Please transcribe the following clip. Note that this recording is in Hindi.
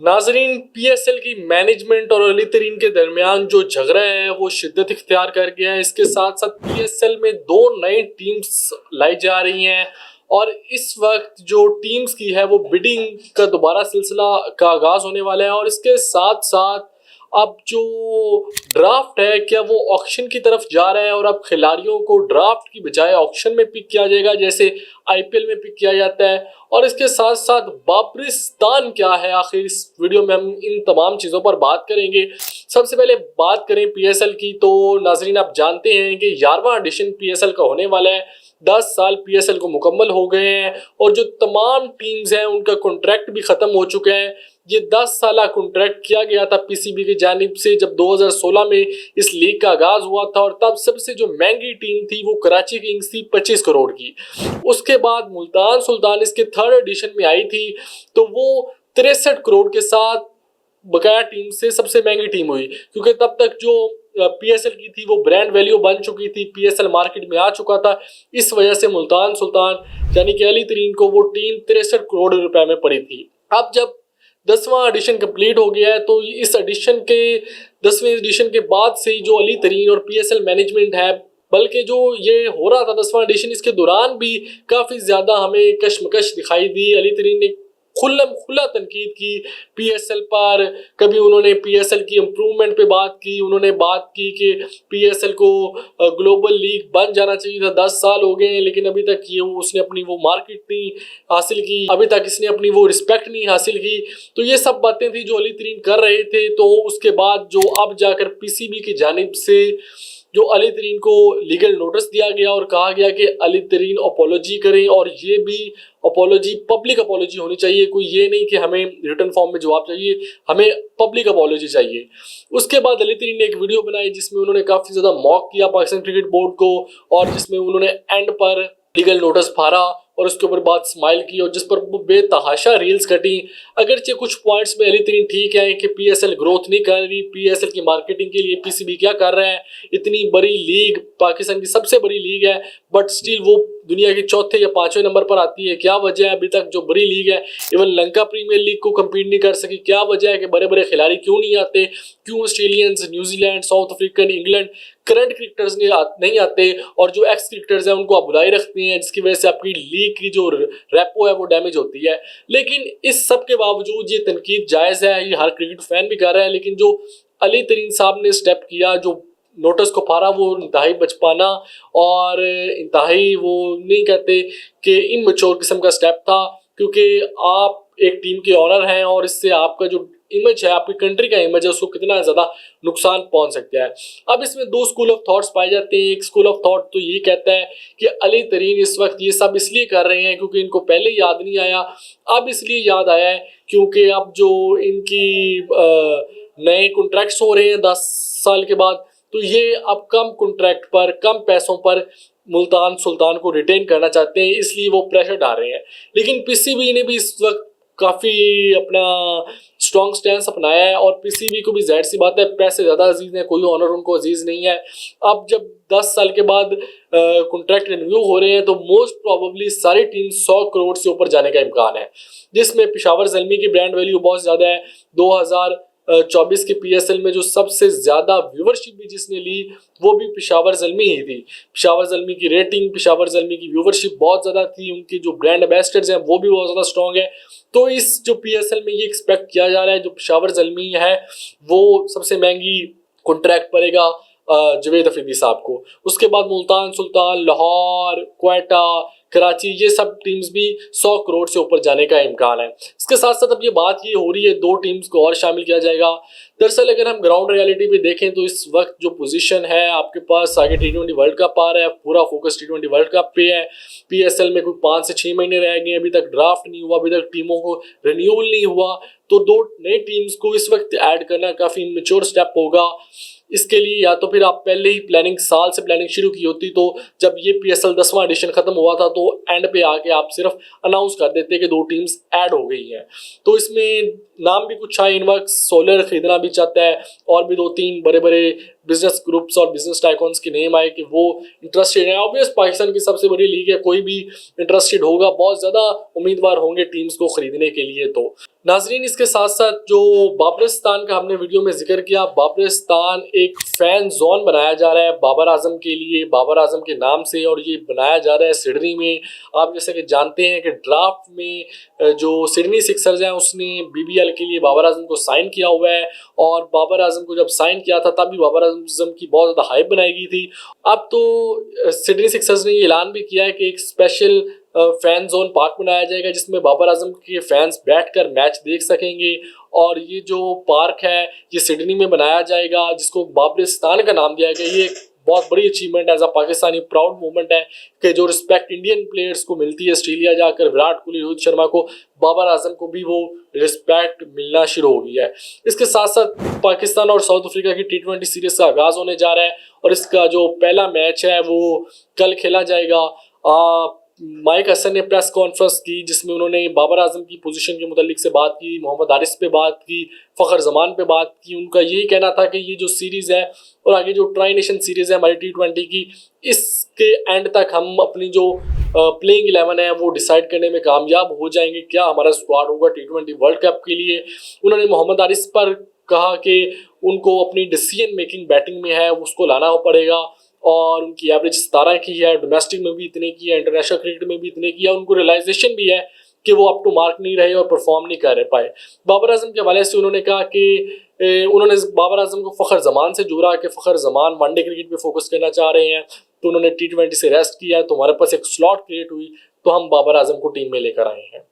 नाजरीन, पीएसएल की मैनेजमेंट और अली तरीन के दरमियान जो झगड़ा है वो शिद्दत इख्तियार कर गया है। इसके साथ साथ पीएसएल में दो नई टीम्स लाई जा रही हैं और इस वक्त जो टीम्स की है वो बिडिंग का दोबारा सिलसिला का आगाज होने वाला है। और इसके साथ साथ अब जो ड्राफ्ट है क्या वो ऑक्शन की तरफ जा रहा है और अब खिलाड़ियों को ड्राफ्ट की बजाय ऑक्शन में पिक किया जाएगा, जैसे आईपीएल में पिक किया जाता है। और इसके साथ साथ वापरिस्तान क्या है, आखिर इस वीडियो में हम इन तमाम चीज़ों पर बात करेंगे। सबसे पहले बात करें पीएसएल की, तो नाजरीन आप जानते हैं कि 11वां एडिशन पीएसएल का होने वाला है। 10 साल पीएसएल को मुकम्मल हो गए हैं और जो तमाम टीम्स हैं उनका कॉन्ट्रैक्ट भी ख़त्म हो चुका है। ये 10 साल कॉन्ट्रैक्ट किया गया था पीसीबी की जानिब से जब 2016 में इस लीग का आगाज हुआ था और तब सबसे जो महंगी टीम थी वो कराची किंग्स थी 25 करोड़ की। उसके बाद मुल्तान सुल्तान इसके थर्ड एडिशन में आई थी तो वो 63 करोड़ के साथ बकाया टीम से सबसे महंगी टीम हुई, क्योंकि तब तक जो पीएसएल की थी वो ब्रांड वैल्यू बन चुकी थी, पीएसएल मार्केट में आ चुका था। इस वजह से मुल्तान सुल्तान यानी कि अली तरीन को वो टीम 63 करोड़ रुपए में पड़ी थी। अब जब 10वां एडिशन कंप्लीट हो गया है तो इस एडिशन के 10वें एडिशन के बाद से ही जो अली तरीन और पीएसएल मैनेजमेंट है, बल्कि जो ये हो रहा था 10वां एडिशन, इसके दौरान भी काफ़ी ज़्यादा हमें कशमकश दिखाई दी। अली तरीन ने खुला तनकीद की पीएसएल पर। कभी उन्होंने पीएसएल की इम्प्रूवमेंट पे बात की, उन्होंने बात की कि पीएसएल को ग्लोबल लीग बन जाना चाहिए था। 10 साल हो गए हैं लेकिन अभी तक ये उसने अपनी वो मार्केट नहीं हासिल की, अभी तक इसने अपनी वो रिस्पेक्ट नहीं हासिल की। तो ये सब बातें थी जो अली तरीन कर रहे थे। तो उसके बाद जो अब जाकर पीसीबी की जानिब से जो अली तरीन को लीगल नोटिस दिया गया और कहा गया कि अली तरीन अपॉलोजी करें, और ये भी अपॉलोजी पब्लिक अपॉलोजी होनी चाहिए, कोई ये नहीं कि हमें रिटर्न फॉर्म में जवाब चाहिए, हमें पब्लिक अपॉलोजी चाहिए। उसके बाद अली तरीन ने एक वीडियो बनाई जिसमें उन्होंने काफ़ी ज़्यादा मॉक किया पाकिस्तान क्रिकेट बोर्ड को और जिसमें उन्होंने एंड पर लीगल नोटिस फाड़ा और उसके ऊपर बात स्माइल की और जिस पर वो बेतहाशा रील्स कटी। अगरचे कुछ पॉइंट्स में अली तरीन ठीक है कि पीएसएल ग्रोथ नहीं कर रही, पीएसएल की मार्केटिंग के लिए पीसीबी क्या कर रहा है, इतनी बड़ी लीग, पाकिस्तान की सबसे बड़ी लीग है, बट स्टिल वो दुनिया के चौथे या पांचवें नंबर पर आती है। क्या वजह है अभी तक जो बड़ी लीग है इवन लंका प्रीमियर लीग को कम्पीट नहीं कर सकी? क्या वजह है कि बड़े बड़े खिलाड़ी क्यों नहीं आते? क्यों Australians, New Zealand, south African, England current cricketers नहीं आते और जो एक्स क्रिकेटर्स हैं उनको आप बुलाए रखते हैं, जिसकी वजह से आपकी लीग की जो रेपो है वो डैमेज होती है। लेकिन इस सब के बावजूद ये तनकीद जायज़ है, ये हर क्रिकेट फैन भी कर रहा है। लेकिन जो अली तरीन साहब ने स्टेप किया, जो नोटिस को फाड़ा, वो इंतहाई बचपना और इंतहाई वो नहीं कहते कि इमैच्योर किस्म का स्टेप था, क्योंकि आप एक टीम के ऑनर हैं और इससे आपका जो इमेज है, आपकी कंट्री का इमेज है, उसको कितना ज़्यादा नुकसान पहुंच सकता है। अब इसमें दो स्कूल ऑफ थॉट्स पाए जाते हैं। एक स्कूल ऑफ थॉट तो ये कहता है कि अली तरीन इस वक्त ये सब इसलिए कर रहे हैं क्योंकि इनको पहले याद नहीं आया, अब इसलिए याद आया है क्योंकि अब जो इनकी नए कॉन्ट्रैक्ट्स हो रहे हैं 10 साल के बाद, तो ये अब कम कॉन्ट्रैक्ट पर, कम पैसों पर मुल्तान सुल्तान को रिटेन करना चाहते हैं, इसलिए वो प्रेशर डाल रहे हैं। लेकिन पीसीबी ने भी इस वक्त काफ़ी अपना स्ट्रॉन्ग स्टैंस अपनाया है और पीसीबी को भी जाहिर सी बात है पैसे ज़्यादा अजीज़ हैं, कोई ऑनर उनको अजीज़ नहीं है। अब जब 10 साल के बाद कॉन्ट्रैक्ट रिन्यू हो रहे हैं तो मोस्ट प्रोबेबली सारी टीम 100 करोड़ से ऊपर जाने का इम्कान है, जिसमें पेशावर ज़ल्मी की ब्रांड वैल्यू बहुत ज़्यादा है। 2024 के पीएसएल में जो सबसे ज़्यादा व्यूवरशिप भी जिसने ली वो भी पेशावर ज़ल्मी ही थी। पेशावर ज़ल्मी की रेटिंग, पेशावर ज़ल्मी की व्यूवरशिप बहुत ज़्यादा थी, उनकी जो ब्रांड एम्बेसडर्स हैं वो भी बहुत ज़्यादा स्ट्रॉन्ग है। तो इस जो पीएसएल में ये एक्सपेक्ट किया जा रहा है जो पेशावर ज़ल्मी है वो सबसे महंगी कॉन्ट्रैक्ट पड़ेगा जवेद अफरीदी साहब को। उसके बाद मुल्तान सुल्तान, लाहौर, क्वेटा, कराची, ये सब टीम्स भी 100 करोड़ से ऊपर जाने का इम्कान है। इसके साथ साथ अब ये बात ये हो रही है 2 टीम्स को और शामिल किया जाएगा। दरअसल अगर हम ग्राउंड रियलिटी पे देखें तो इस वक्त जो पोजीशन है आपके पास, आगे T20 वर्ल्ड कप आ रहा है, पूरा फोकस T20 वर्ल्ड कप पे है। पीएसएल में कोई 5 से 6 महीने रह गए, अभी तक ड्राफ्ट नहीं हुआ, अभी तक टीमों को रिन्यूअल नहीं हुआ, तो 2 नई टीम्स को इस वक्त ऐड करना काफ़ी इमेच्योर स्टेप होगा। इसके लिए या तो फिर आप पहले ही साल से प्लानिंग शुरू की होती, तो जब ये पीएसएल 10वां एडिशन खत्म हुआ था तो एंड पे आके आप सिर्फ अनाउंस कर देते कि 2 टीम्स ऐड हो गई हैं। तो इसमें नाम भी कुछ है, इनवर्क्स सोलर खरीदना भी चाहता है, और भी 2-3 बड़े बड़े बिजनेस ग्रुप्स और बिजनेस टाइकॉन्स के नेम आए कि वो इंटरेस्टेड है। ऑब्वियस पाकिस्तान की सबसे बड़ी लीग है, कोई भी इंटरेस्टेड होगा, बहुत ज़्यादा उम्मीदवार होंगे टीम्स को खरीदने के लिए। तो नाजरीन, इसके साथ साथ जो बाबरिस्तान का हमने वीडियो में जिक्र किया, बाबरिस्तान एक फैन जोन बनाया जा रहा है बाबर आजम के लिए, बाबर आजम के नाम से, और ये बनाया जा रहा है सिडनी में। आप जैसे कि जानते हैं कि ड्राफ्ट में जो सिडनी सिक्सर्स हैं उसने BBL के लिए बाबर आजम को साइन किया हुआ है, और बाबर आजम को जब साइन किया था तभी बाबर आजम की बहुत ज़्यादा हाइप बनाई गई थी। अब तो सिडनी सिक्सर्स ने ये ऐलान भी किया है कि एक स्पेशल फैन जोन पार्क बनाया जाएगा जिसमें बाबर आजम के फैंस बैठकर मैच देख सकेंगे। और ये जो पार्क है ये सिडनी में बनाया जाएगा, जिसको बाबरिस्तान का नाम दिया गया। ये बहुत बड़ी achievement as a Pakistani proud movement है कि जो रिस्पेक्ट इंडियन प्लेयर्स को मिलती है ऑस्ट्रेलिया जाकर, विराट कोहली, रोहित शर्मा को, बाबर आजम को भी वो रिस्पेक्ट मिलना शुरू हो गया है। इसके साथ साथ पाकिस्तान और साउथ अफ्रीका की T20 सीरीज का आगाज होने जा रहा है, और इसका जो पहला मैच है वो कल खेला जाएगा। माइक हसन ने प्रेस कॉन्फ्रेंस की जिसमें उन्होंने बाबर आजम की पोजीशन के मुतालिक से बात की, मोहम्मद हारिस पे बात की, फ़खर जमान पे बात की। उनका यही कहना था कि ये जो सीरीज़ है और आगे जो ट्राई नेशन सीरीज़ है हमारी T20 की, इसके एंड तक हम अपनी जो प्लेइंग 11 है वो डिसाइड करने में कामयाब हो जाएंगे, क्या हमारा स्क्वाड होगा T20 वर्ल्ड कप के लिए। उन्होंने मोहम्मद हारिस पर कहा कि उनको अपनी डिसीजन मेकिंग बैटिंग में है उसको लाना पड़ेगा, और उनकी एवरेज 17 की है, डोमेस्टिक में भी इतने की है, इंटरनेशनल क्रिकेट में भी इतने की है। उनको रियलाइजेशन भी है कि वो अप टू मार्क नहीं रहे और परफॉर्म नहीं कर पाए। बाबर आजम के हवाले से उन्होंने कहा कि उन्होंने बाबर आजम को फ़खर जमान से जोड़ा कि फ़खर जमान वनडे क्रिकेट पे फोकस करना चाह रहे हैं, तो उन्होंने T20 से रेस्ट किया, तो हमारे पास एक स्लॉट क्रिएट हुई, तो हम बाबर आजम को टीम में लेकर आए हैं।